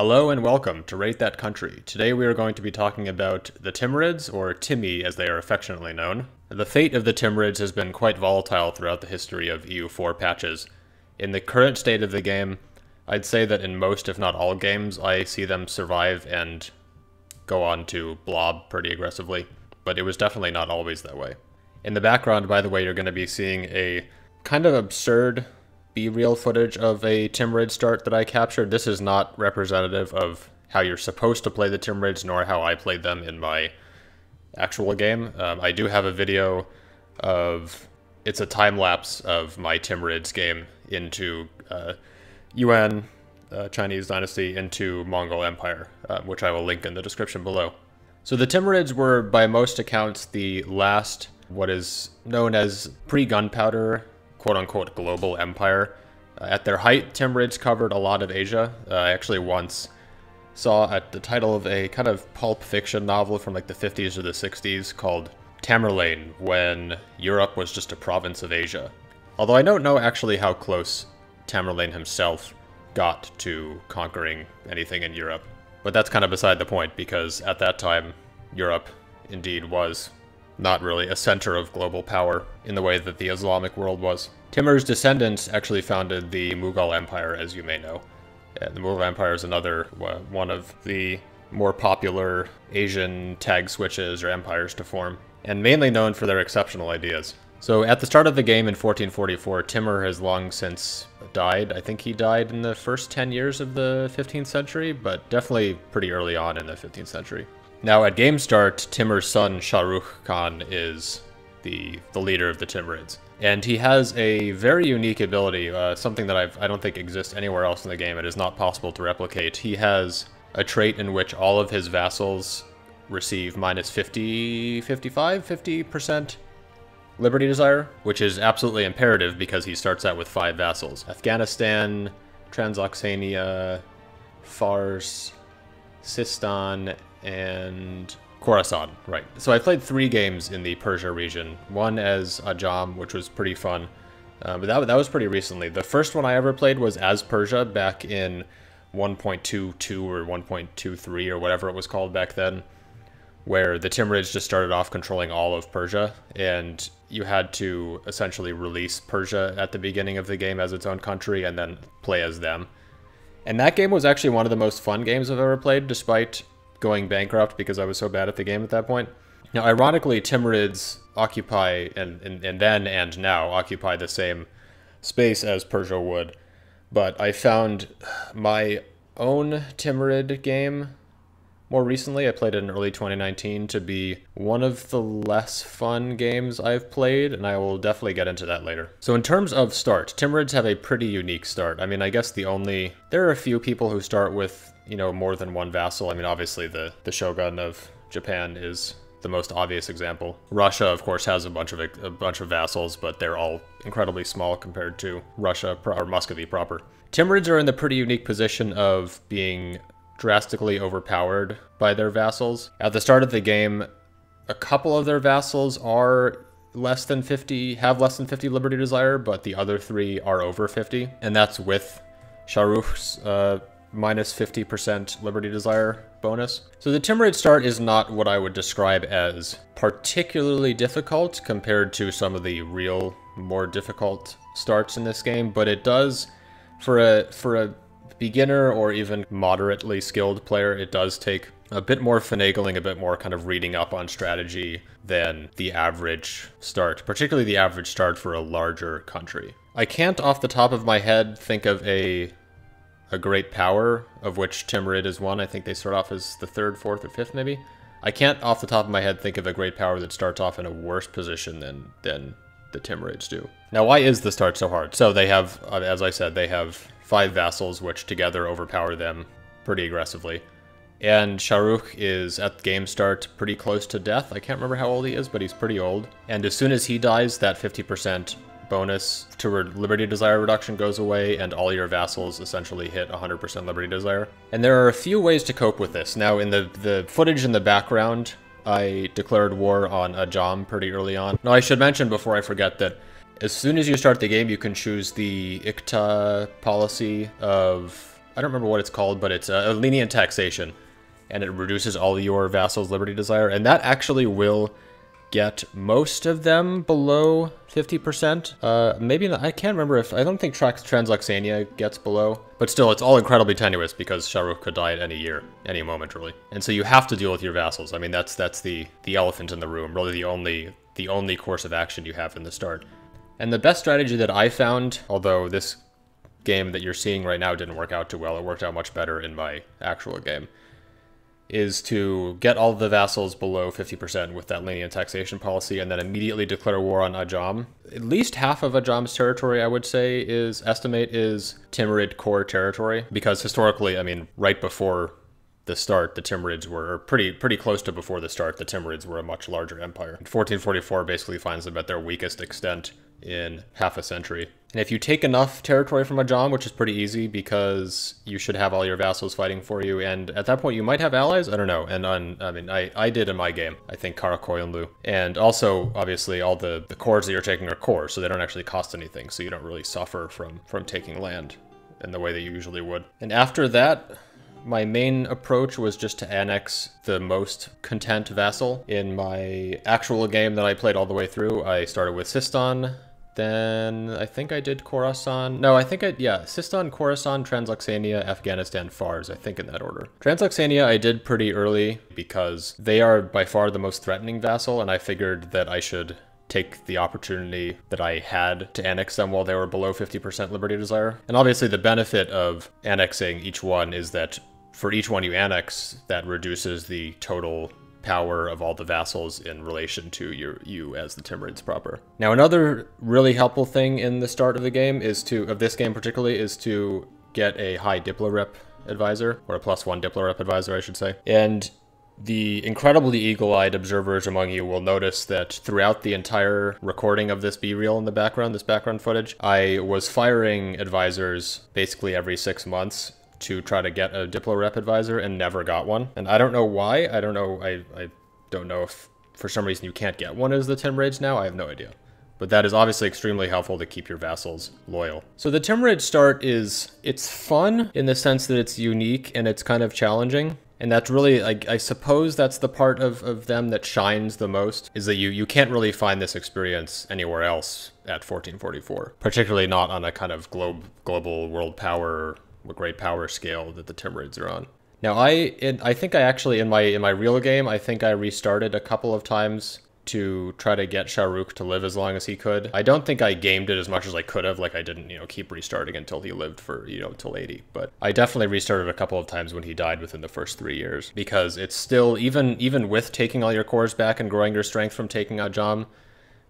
Hello and welcome to Rate That Country. Today we are going to be talking about the Timurids, or Timmy as they are affectionately known. The fate of the Timurids has been quite volatile throughout the history of EU4 patches. In the current state of the game, I'd say that in most, if not all games, I see them survive and go on to blob pretty aggressively, but it was definitely not always that way. In the background, by the way, you're going to be seeing a kind of absurd B-reel footage of a Timurid start that I captured. This is not representative of how you're supposed to play the Timurids, nor how I played them in my actual game. I do have a video of, it's a time-lapse of my Timurids game into Yuan, Chinese dynasty, into Mongol Empire, which I will link in the description below. So the Timurids were, by most accounts, the last, what is known as pre-gunpowder, quote-unquote global empire. At their height, Timurids covered a lot of Asia. I actually once saw at the title of a kind of pulp fiction novel from like the 50s or the 60s called Tamerlane, when Europe was just a province of Asia. Although I don't know actually how close Tamerlane himself got to conquering anything in Europe. But that's kind of beside the point, because at that time, Europe indeed was not really a center of global power in the way that the Islamic world was. Timur's descendants actually founded the Mughal Empire, as you may know. The Mughal Empire is another one of the more popular Asian tag switches or empires to form, and mainly known for their exceptional ideas. So at the start of the game in 1444, Timur has long since died. I think he died in the first 10 years of the 15th century, but definitely pretty early on in the 15th century. Now, at game start, Timur's son, Shah Rukh Khan, is the leader of the Timurids. And he has a very unique ability, something that I don't think exists anywhere else in the game. It is not possible to replicate. He has a trait in which all of his vassals receive minus 50% liberty desire, which is absolutely imperative because he starts out with 5 vassals. Afghanistan, Transoxania, Fars, Sistan, and Khorasan, right. So I played 3 games in the Persia region, one as Ajam, which was pretty fun, but that was pretty recently. The first one I ever played was as Persia back in 1.22 or 1.23 or whatever it was called back then, where the Timurids just started off controlling all of Persia, and you had to essentially release Persia at the beginning of the game as its own country and then play as them. And that game was actually one of the most fun games I've ever played, despite going bankrupt because I was so bad at the game at that point. Now, ironically, Timurids occupy, and then and now, occupy the same space as Persia would. But I found my own Timurid game more recently, I played it in early 2019, to be one of the less fun games I've played, and I will definitely get into that later. So in terms of start, Timurids have a pretty unique start. I mean, I guess there are a few people who start with, you know, more than one vassal. I mean, obviously the shogun of Japan is the most obvious example. Russia, of course, has a bunch of vassals, but they're all incredibly small compared to Russia or Muscovy proper. Timurids are in the pretty unique position of being drastically overpowered by their vassals. At the start of the game, a couple of their vassals are less than 50 liberty desire, but the other 3 are over 50, and that's with Shah Rukh's minus 50% liberty desire bonus. So the Timurid start is not what I would describe as particularly difficult compared to some of the real more difficult starts in this game, but it does, for a beginner or even moderately skilled player, it does take a bit more finagling, a bit more kind of reading up on strategy than the average start, particularly the average start for a larger country. I can't off the top of my head think of a great power, of which Timurid is one. I think they start off as the 3rd, 4th, or 5th maybe. I can't off the top of my head think of a great power that starts off in a worse position than the Timurids do. Now, why is the start so hard? So they have, as I said, they have 5 vassals, which together overpower them pretty aggressively. And Shah Rukh is, at game start, pretty close to death. I can't remember how old he is, but he's pretty old. And as soon as he dies, that 50% bonus to liberty desire reduction goes away, and all your vassals essentially hit 100% liberty desire. And there are a few ways to cope with this. Now, in the footage in the background, I declared war on Ajam pretty early on. Now, I should mention before I forget that as soon as you start the game, you can choose the ICTA policy of I don't remember what it's called, but it's a lenient taxation, and it reduces all your vassals' liberty desire, and that actually will get most of them below 50%. Maybe not, I can't remember if, I don't think Transluxania gets below, but still, it's all incredibly tenuous because Shah Rukh could die at any year, any moment, really. And so you have to deal with your vassals. I mean, that's the elephant in the room, really the only course of action you have in the start. And the best strategy that I found, although this game that you're seeing right now didn't work out too well, it worked out much better in my actual game, is to get all the vassals below 50% with that lenient taxation policy and then immediately declare war on Ajam. At least half of Ajam's territory, I would say, is Timurid core territory, because historically, I mean, right before the start, the Timurids were, or pretty close to before the start, the Timurids were a much larger empire. 1444 basically finds them at their weakest extent in half a century. And if you take enough territory from Ajam, which is pretty easy because you should have all your vassals fighting for you, and at that point you might have allies, I don't know. And I mean, I did in my game, I think Karakoyunlu. And also, obviously, all the cores that you're taking are cores, so they don't actually cost anything, so you don't really suffer from taking land in the way that you usually would. And after that, my main approach was just to annex the most content vassal. In my actual game that I played all the way through, I started with Sistan, then I think I did Khorasan. No, yeah, Sistan, Khorasan, Transluxania, Afghanistan, Fars, I think in that order. Transluxania I did pretty early because they are by far the most threatening vassal, and I figured that I should take the opportunity that I had to annex them while they were below 50% liberty desire. And obviously the benefit of annexing each one is that for each one you annex, that reduces the total power of all the vassals in relation to you as the Timurids proper. Now, another really helpful thing in the start of the game of this game particularly, is to get a high Diplorep advisor, or a +1 Diplorep advisor, I should say. And the incredibly eagle-eyed observers among you will notice that throughout the entire recording of this B-reel in the background, this background footage, I was firing advisors basically every 6 months to try to get a Diplorep advisor and never got one. And I don't know why. I don't know if for some reason you can't get one as the Timurids now. I have no idea. But that is obviously extremely helpful to keep your vassals loyal. So the Timurid start it's fun in the sense that it's unique and it's kind of challenging. And that's really, I suppose that's the part of them that shines the most, is that you can't really find this experience anywhere else at 1444. Particularly not on a kind of global world power, great power scale that the Timurids are on. Now I think I actually, in my real game, I think I restarted a couple of times to try to get Shah Rukh to live as long as he could. I don't think I gamed it as much as I could have, like I didn't, keep restarting until he lived for, till 80. But I definitely restarted a couple of times when he died within the first 3 years, because it's still, even with taking all your cores back and growing your strength from taking Ajam,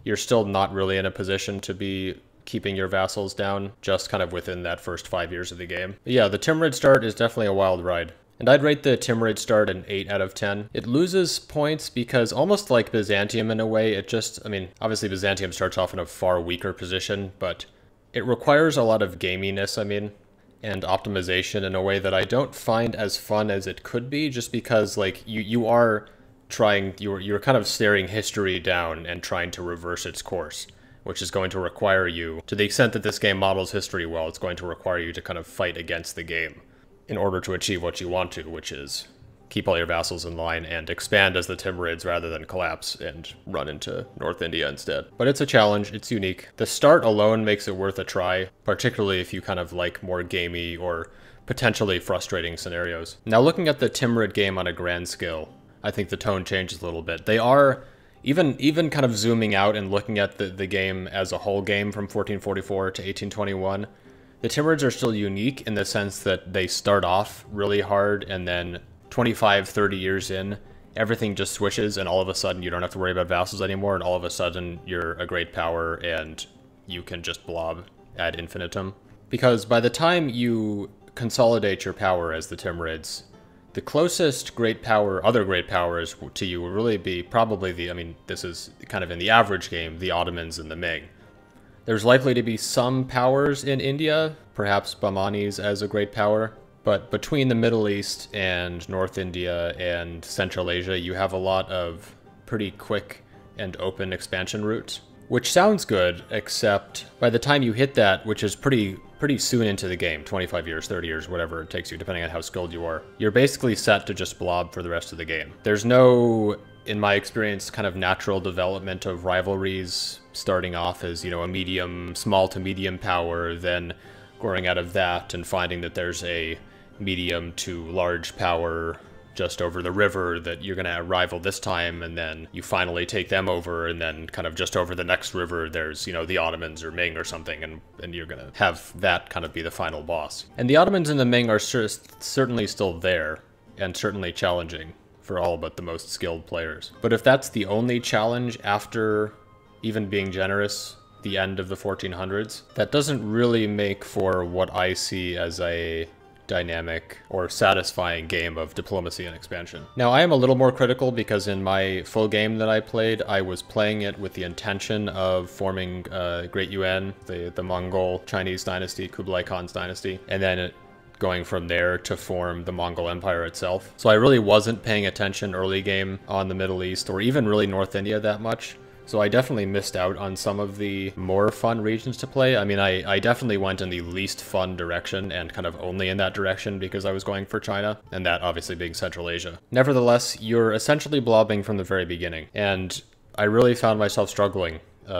you're still not really in a position to be keeping your vassals down, just kind of within that first 5 years of the game. But yeah, the Timurid start is definitely a wild ride. And I'd rate the Timurid start an 8 out of 10. It loses points because, almost like Byzantium in a way, obviously Byzantium starts off in a far weaker position, but it requires a lot of gaminess, and optimization in a way that I don't find as fun as it could be, just because, like, you're kind of staring history down and trying to reverse its course, which is going to require you, to the extent that this game models history well, it's going to require you to kind of fight against the game in order to achieve what you want to, which is keep all your vassals in line and expand as the Timurids rather than collapse and run into North India instead. But it's a challenge, it's unique. The start alone makes it worth a try, particularly if you kind of like more gamey or potentially frustrating scenarios. Now, looking at the Timurid game on a grand scale, I think the tone changes a little bit. They are, even kind of zooming out and looking at the game as a whole game from 1444 to 1821, the Timurids are still unique in the sense that they start off really hard, and then 25, 30 years in, everything just switches, and all of a sudden you don't have to worry about vassals anymore, and all of a sudden you're a great power and you can just blob ad infinitum. Because by the time you consolidate your power as the Timurids, the closest other great powers to you will really be probably this is kind of in the average game, the Ottomans and the Ming. There's likely to be some powers in India, perhaps Bahmanis as a great power, but between the Middle East and North India and Central Asia, you have a lot of pretty quick and open expansion routes, which sounds good, except by the time you hit that, which is pretty pretty soon into the game, 25 years, 30 years, whatever it takes you, depending on how skilled you are, you're basically set to just blob for the rest of the game. There's no, in my experience, kind of natural development of rivalries starting off as, you know, a medium, small to medium power, then growing out of that and finding that there's a medium to large power just over the river that you're going to rival this time, and then you finally take them over, and then kind of just over the next river there's, you know, the Ottomans or Ming or something, and you're going to have that kind of be the final boss. And the Ottomans and the Ming are certainly still there, and certainly challenging for all but the most skilled players. But if that's the only challenge after, even being generous, the end of the 1400s, that doesn't really make for what I see as a dynamic or satisfying game of diplomacy and expansion. Now, I am a little more critical because in my full game that I played, I was playing it with the intention of forming Great Yuan, the Mongol Chinese dynasty, Kublai Khan's dynasty, and then going from there to form the Mongol Empire itself. So I really wasn't paying attention early game on the Middle East or even really North India that much. So I definitely missed out on some of the more fun regions to play. I mean, I definitely went in the least fun direction and kind of only in that direction because I was going for China, and that obviously being Central Asia. Nevertheless, you're essentially blobbing from the very beginning, and I really found myself struggling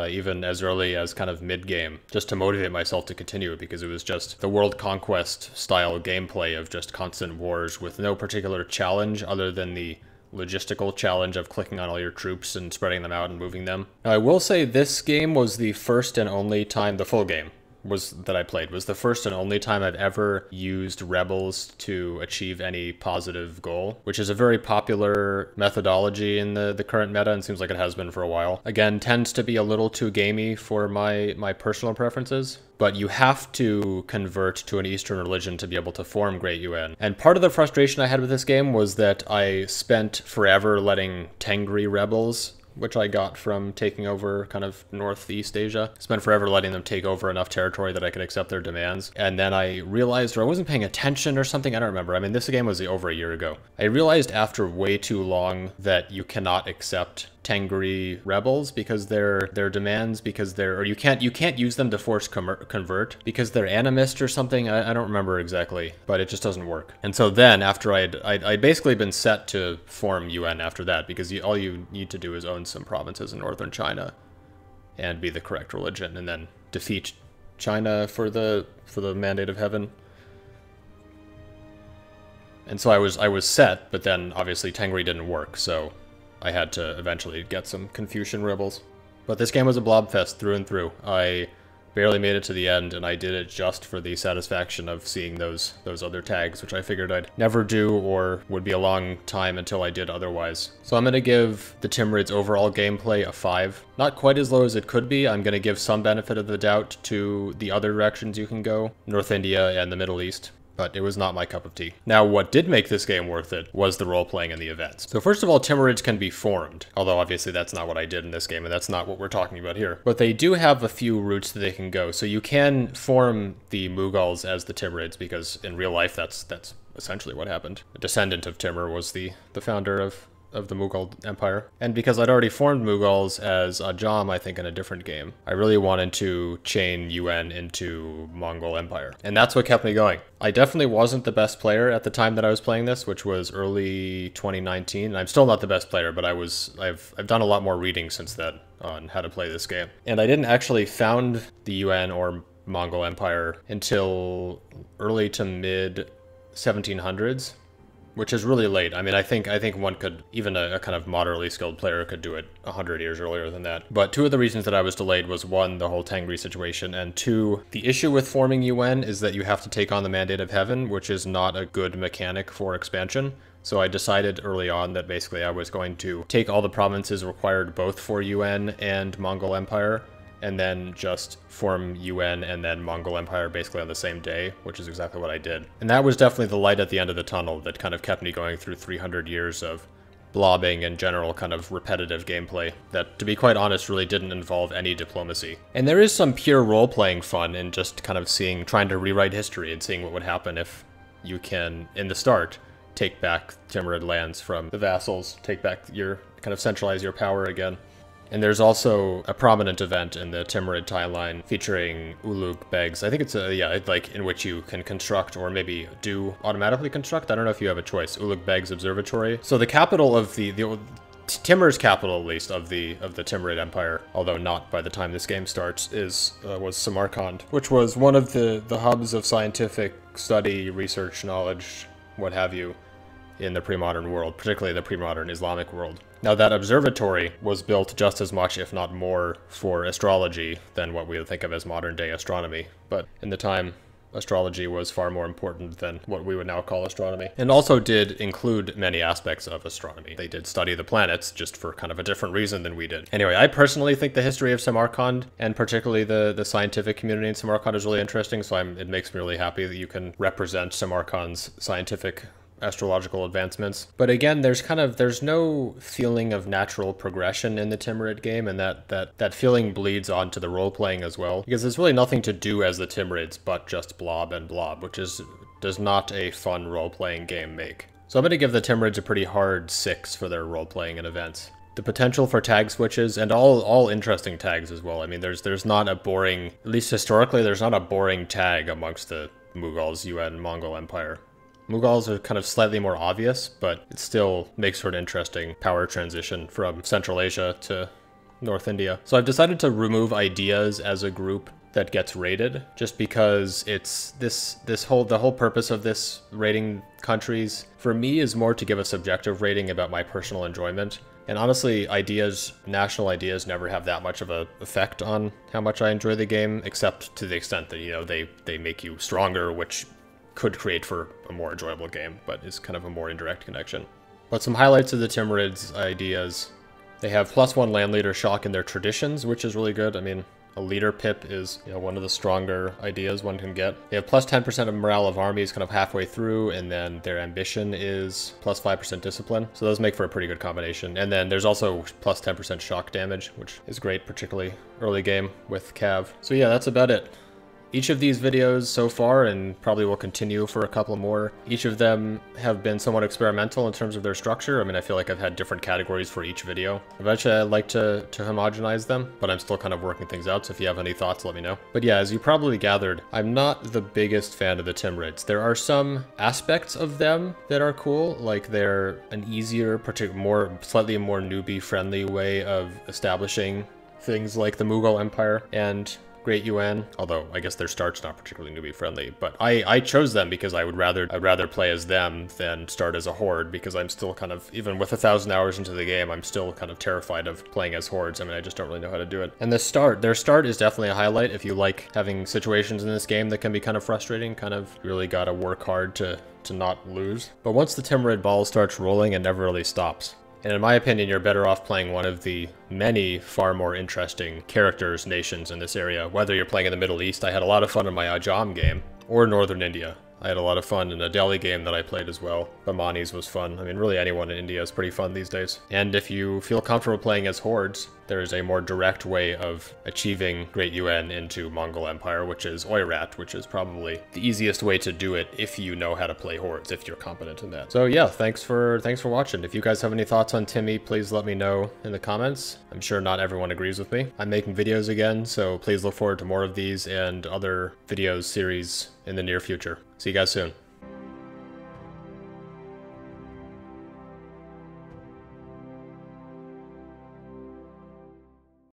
even as early as kind of mid-game, just to motivate myself to continue it, because it was just the world conquest style gameplay of just constant wars with no particular challenge other than the logistical challenge of clicking on all your troops and spreading them out and moving them. Now, I will say this game was the first and only time, the full game that I played, was the first and only time I've ever used rebels to achieve any positive goal, which is a very popular methodology in the current meta and seems like it has been for a while. Again, tends to be a little too gamey for my personal preferences, but you have to convert to an Eastern religion to be able to form Great Yuan. And part of the frustration I had with this game was that I spent forever letting Tengri rebels, which I got from taking over kind of Northeast Asia. Spent forever letting them take over enough territory that I could accept their demands. And then I realized, or I wasn't paying attention or something, I don't remember. I mean, this game was over a year ago. I realized after way too long that you cannot accept Tengri rebels because their demands, because or you can't use them to force convert because they're animist or something. I don't remember exactly, but it just doesn't work. And so then after I'd basically been set to form UN after that, because all you need to do is own some provinces in northern China and be the correct religion, and then defeat China for the mandate of heaven. And so I was set, but then obviously Tengri didn't work, so I had to eventually get some Confucian rebels. But this game was a blobfest through and through. I barely made it to the end, and I did it just for the satisfaction of seeing those other tags, which I figured I'd never do or would be a long time until I did otherwise. So I'm going to give the Timurids overall gameplay a 5. Not quite as low as it could be. I'm going to give some benefit of the doubt to the other directions you can go, North India and the Middle East. But it was not my cup of tea. Now, what did make this game worth it was the role-playing and the events. So first of all, Timurids can be formed, although obviously that's not what I did in this game, and that's not what we're talking about here. But they do have a few routes that they can go. So you can form the Mughals as the Timurids, because in real life that's essentially what happened. A descendant of Timur was the founder of the Mughal Empire. And because I'd already formed Mughals as Ajam, I think, in a different game, I really wanted to chain UN into Mongol Empire. And that's what kept me going. I definitely wasn't the best player at the time that I was playing this, which was early 2019. I'm still not the best player, but I've done a lot more reading since then on how to play this game. And I didn't actually found the UN or Mongol Empire until early to mid 1700s. Which is really late. I mean, I think one could, even a kind of moderately skilled player could do it 100 years earlier than that. But two of the reasons that I was delayed was, one, the whole Tengri situation, and two, the issue with forming UN is that you have to take on the Mandate of Heaven, which is not a good mechanic for expansion. So I decided early on that basically I was going to take all the provinces required both for UN and Mongol Empire, and then just form UN and then Mongol Empire basically on the same day, which is exactly what I did. And that was definitely the light at the end of the tunnel that kind of kept me going through 300 years of blobbing and general kind of repetitive gameplay that, to be quite honest, really didn't involve any diplomacy. And there is some pure role-playing fun in just kind of trying to rewrite history and seeing what would happen if you can, in the start, take back Timurid lands from the vassals, kind of centralize your power again. And there's also a prominent event in the Timurid timeline featuring Ulugh Begs. I think it's like in which you can construct or maybe do automatically construct. I don't know if you have a choice. Ulugh Begs Observatory. So the capital of the Timur's capital, at least, of the Timurid Empire, although not by the time this game starts, was Samarkand, which was one of the hubs of scientific study, research, knowledge, what have you, in the pre-modern world, particularly the pre-modern Islamic world. Now, that observatory was built just as much, if not more, for astrology than what we would think of as modern-day astronomy. But in the time, astrology was far more important than what we would now call astronomy, and also did include many aspects of astronomy. They did study the planets, just for kind of a different reason than we did. Anyway, I personally think the history of Samarkand, and particularly the scientific community in Samarkand, is really interesting, so it makes me really happy that you can represent Samarkand's scientific astrological advancements. But again, there's no feeling of natural progression in the Timurid game, and that feeling bleeds onto the role-playing as well, because there's really nothing to do as the Timurids but just blob and blob, which does not a fun role-playing game make. So I'm going to give the Timurids a pretty hard 6 for their role-playing and events. The potential for tag switches, and all interesting tags as well. I mean, there's not a boring, at least historically, there's not a boring tag amongst the Mughals, Yuan, Mongol Empire. Mughals are kind of slightly more obvious, but it still makes for an interesting power transition from Central Asia to North India. So I've decided to remove ideas as a group that gets rated, just because it's the whole purpose of this rating countries for me is more to give a subjective rating about my personal enjoyment. And honestly, national ideas never have that much of an effect on how much I enjoy the game, except to the extent that, you know, they make you stronger, which could create for a more enjoyable game, but is kind of a more indirect connection. But some highlights of the Timurids' ideas. They have +1 land leader shock in their traditions, which is really good. I mean, a leader pip is, you know, one of the stronger ideas one can get. They have +10% of morale of armies kind of halfway through, and then their ambition is +5% discipline. So those make for a pretty good combination. And then there's also +10% shock damage, which is great, particularly early game with Cav. So yeah, that's about it. Each of these videos so far, and probably will continue for a couple more, each of them have been somewhat experimental in terms of their structure. I mean, I feel like I've had different categories for each video. Eventually, I'd like to homogenize them, but I'm still kind of working things out, so if you have any thoughts, let me know. But yeah, as you probably gathered, I'm not the biggest fan of the Timurids. There are some aspects of them that are cool, like they're an easier, slightly more newbie-friendly way of establishing things like the Mughal Empire and Great Yuan, although I guess their start's not particularly newbie friendly, but I chose them because I'd rather play as them than start as a horde, because I'm still kind of, even with 1,000 hours into the game, I'm still kind of terrified of playing as hordes. I mean, I just don't really know how to do it. And their start is definitely a highlight. If you like having situations in this game that can be kind of frustrating, kind of really gotta work hard to not lose. But once the Timurid ball starts rolling, it never really stops. And in my opinion, you're better off playing one of the many far more interesting characters, nations in this area. Whether you're playing in the Middle East, I had a lot of fun in my Ajam game, or Northern India. I had a lot of fun in a Delhi game that I played as well. Bamani's was fun. I mean, really anyone in India is pretty fun these days. And if you feel comfortable playing as hordes, there's a more direct way of achieving Great Yuan into Mongol Empire, which is Oirat, which is probably the easiest way to do it if you know how to play hordes, if you're competent in that. So yeah, thanks for watching. If you guys have any thoughts on Timmy, please let me know in the comments. I'm sure not everyone agrees with me. I'm making videos again, so please look forward to more of these and other videos series in the near future. See you guys soon.